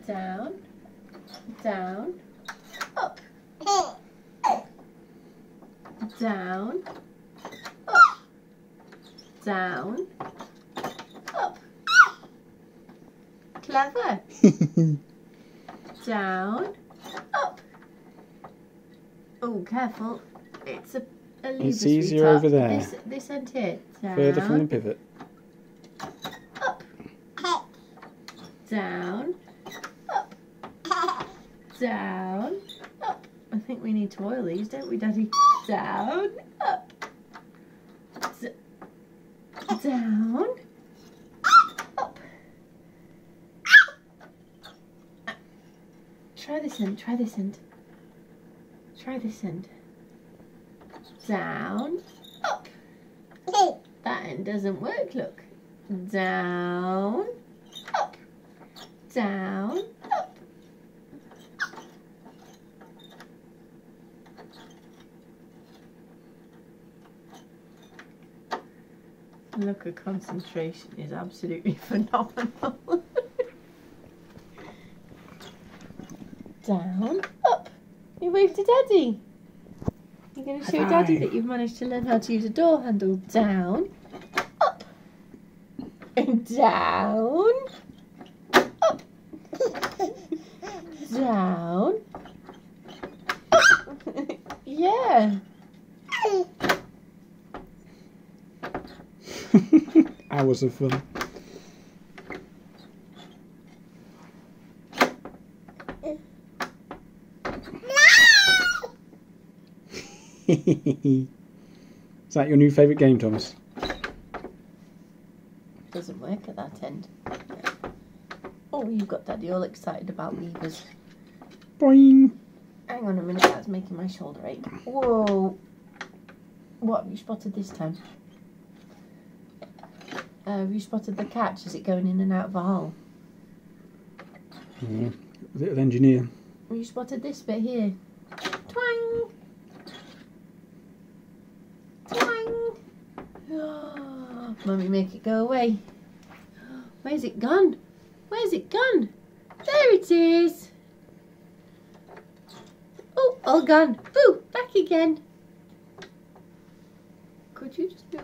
down, down, up, down, up, down, up. Clever. Down, up. Oh, careful. It's a lever. It's easier over there. This end here. Down. Further from the pivot. Up. Down. Up. Down. Up. I think we need to oil these, don't we, Daddy? Down. Up. Down. Up. Try this end. Try this end. Try this end. Down. Up. That end doesn't work, look. Down. Up. Down. Up. Look, her concentration is absolutely phenomenal. Down, up. You wave to Daddy. You're going to show Daddy that you've managed to learn how to use a door handle. Down, up, and down, up, down, up. Yeah. Hours of fun. Is that your new favourite game, Thomas? Doesn't work at that end. Oh, you've got Daddy all excited about levers. Boing! Hang on a minute, that's making my shoulder ache. Whoa! What have you spotted this time? Have you spotted the catch? Is it going in and out of a hole? Little engineer. Have you spotted this bit here? Twang! Twang! Oh, Mummy, make it go away. Where's it gone? Where's it gone? There it is! Oh, all gone. Boo! Back again. Could you just do